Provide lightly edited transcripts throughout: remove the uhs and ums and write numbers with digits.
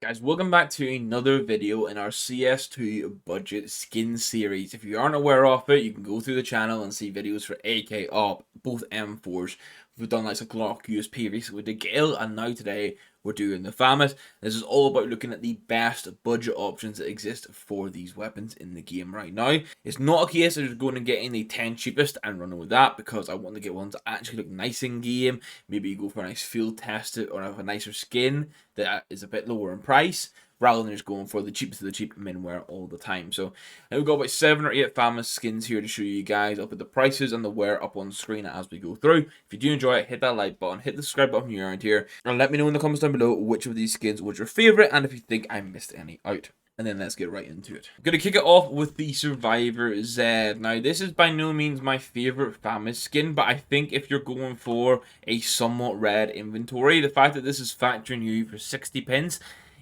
Guys, welcome back to another video in our CS2 budget skin series. If you aren't aware of it, you can go through the channel and see videos for AK op, both M4s. We've done like a Glock USP recently with the Gale, and now today we're doing the FAMAS. This is all about looking at the best budget options that exist for these weapons in the game right now. It's not a case of just going and getting the 10 cheapest and running with that, because I want to get ones that actually look nice in game. Maybe you go for a nice field test or have a nicer skin that is a bit lower in price, rather than just going for the cheapest of the cheap minwear all the time. So we've got about 7 or 8 FAMAS skins here to show you guys. I'll put the prices and the wear up on screen as we go through. If you do enjoy it, hit that like button, hit the subscribe button if you're around here, and let me know in the comments down below which of these skins was your favourite and if you think I missed any out. And then let's get right into it. I'm going to kick it off with the Survivor Z. Now, this is by no means my favourite FAMAS skin, but I think if you're going for a somewhat red inventory, the fact that this is factoring you for 60 pins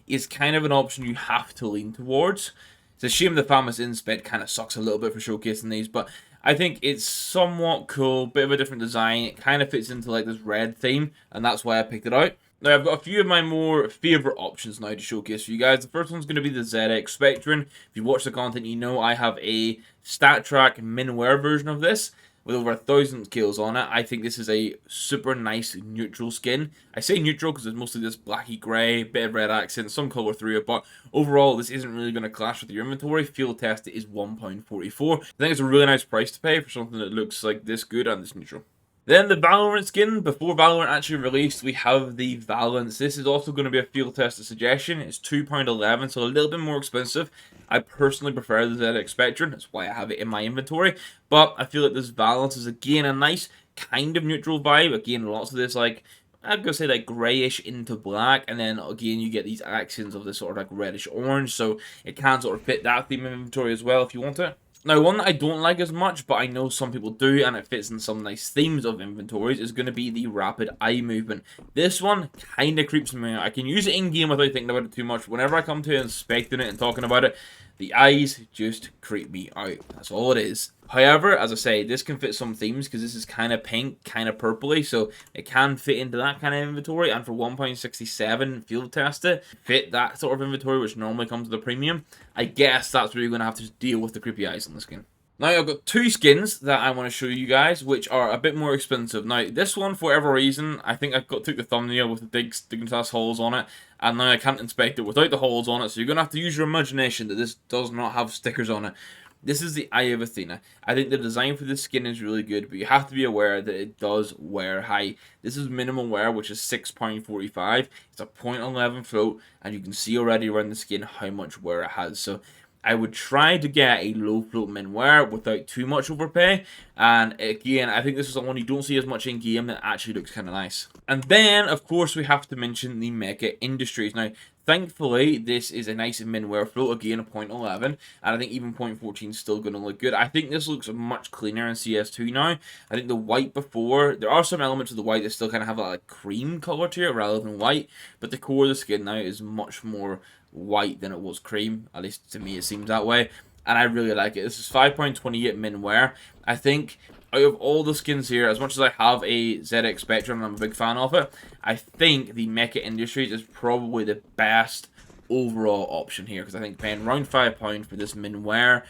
is kind of an option you have to lean towards. It's a shame the FAMAS Inspect kind of sucks a little bit for showcasing these, but I think it's somewhat cool, bit of a different design. It kind of fits into like this red theme, and that's why I picked it out. Now, I've got a few of my more favourite options now to showcase for you guys. The first one's going to be the ZX Spectran. If you watch the content, you know I have a stat track minwear version of this with over 1,000 kills on it. I think this is a super nice neutral skin. I say neutral because it's mostly this blacky grey, bit of red accent, some colour through it, but overall this isn't really going to clash with your inventory. Field test is £1.44. I think it's a really nice price to pay for something that looks like this good and this neutral. Then the Valerant skin. Before Valerant actually released, we have the Valance. This is also going to be a field tested suggestion. It's £2.11, so a little bit more expensive. I personally prefer the ZX Spectran. That's why I have it in my inventory. But I feel like this Valance is again a nice kind of neutral vibe. Again, lots of this like, I'm going to say like greyish into black, and then again you get these accents of this sort of like reddish orange, so it can sort of fit that theme of inventory as well if you want it. Now, one that I don't like as much, but I know some people do, and it fits in some nice themes of inventories, is going to be the rapid eye movement. This one kind of creeps me out. I can use it in-game without thinking about it too much. Whenever I come to inspecting it and talking about it, the eyes just creep me out. That's all it is. However, as I say, this can fit some themes because this is kind of pink, kind of purpley, so it can fit into that kind of inventory. And for £1.67 field test it, fit that sort of inventory, which normally comes with a premium. I guess that's where you're going to have to deal with the creepy eyes on the skin. Now, I've got 2 skins that I want to show you guys, which are a bit more expensive. Now, this one, for whatever reason, I think I took the thumbnail with the big stigmatized holes on it, and now I can't inspect it without the holes on it, so you're going to have to use your imagination that this does not have stickers on it. This is the Eye of Athena. I think the design for this skin is really good, but you have to be aware that it does wear high. This is minimal wear, which is £6.45. It's a .11 float, and you can see already around the skin how much wear it has. So I would try to get a low float minwear without too much overpay. And again, I think this is the one you don't see as much in game that actually looks kind of nice. And then, of course, we have to mention the Mecha Industries. Now, thankfully, this is a nice minwear float, again, a .11, and I think even .14 is still going to look good. I think this looks much cleaner in CS2 now. I think the white before, there are some elements of the white that still kind of have that like cream colour to it rather than white, but the core of the skin now is much more white than it was cream. At least to me it seems that way, and I really like it. This is £5.28 minwear. I think out of all the skins here, as much as I have a ZX Spectrum and I'm a big fan of it, I think the Mecha Industries is probably the best overall option here, because I think paying around £5 for this minwear,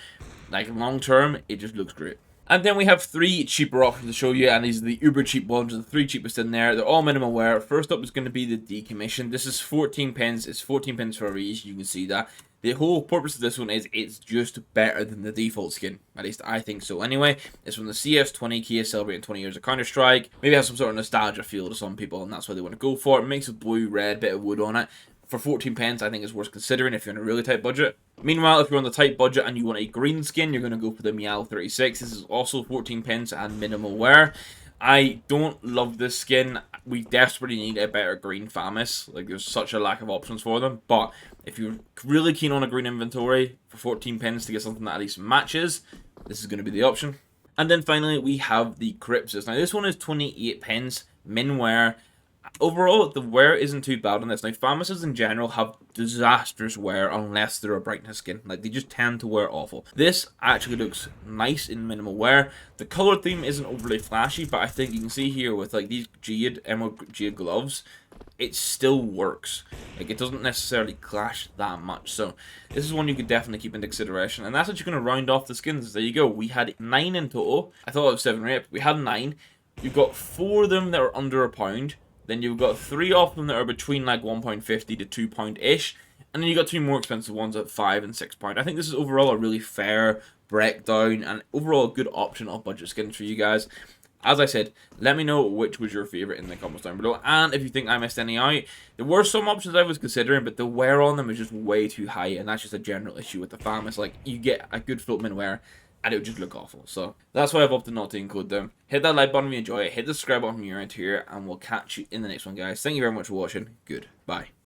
like long term, it just looks great. And then we have 3 cheaper options to show you, and these are the uber cheap ones, the 3 cheapest in there. They're all minimal wear. First up is going to be the Decommission. This is 14 pence. It's 14 pence for a reason. You can see that. The whole purpose of this one is it's just better than the default skin. At least I think so anyway. It's from the CS20 Kia celebrating 20 years of Counter-Strike. Maybe has some sort of nostalgia feel to some people, and that's why they want to go for it. It makes a blue-red bit of wood on it. For 14 pence, I think it's worth considering if you're on a really tight budget. Meanwhile, if you're on the tight budget and you want a green skin, you're going to go for the Meow 36. This is also 14 pence and minimal wear. I don't love this skin. We desperately need a better green FAMAS. Like, there's such a lack of options for them. But if you're really keen on a green inventory for 14 pence to get something that at least matches, this is going to be the option. And then finally, we have the Crypsis. Now, this one is 28 pence, min wear. Overall, the wear isn't too bad on this. Now, FAMASs in general have disastrous wear unless they're a brightness skin. Like, they just tend to wear awful. This actually looks nice in minimal wear. The color theme isn't overly flashy, but I think you can see here with, like, these Emerald Jade gloves, it still works. Like, it doesn't necessarily clash that much. So this is one you could definitely keep into consideration. And that's actually going to round off the skins. There you go. We had 9 in total. I thought it was 7 or 8, but we had 9. You've got 4 of them that are under £1. Then you've got 3 of them that are between like £1.50 to £2-ish. And then you got 2 more expensive ones at £5 and £6. I think this is overall a really fair breakdown and overall a good option of budget skins for you guys. As I said, let me know which was your favourite in the comments down below. And if you think I missed any out, there were some options I was considering, but the wear on them is just way too high. And that's just a general issue with the FAMAS. Like, you get a good floatman wear, and it would just look awful. So that's why I've opted not to include them. Hit that like button if you enjoy it. Hit the subscribe button if you're into here. And we'll catch you in the next one, guys. Thank you very much for watching. Goodbye.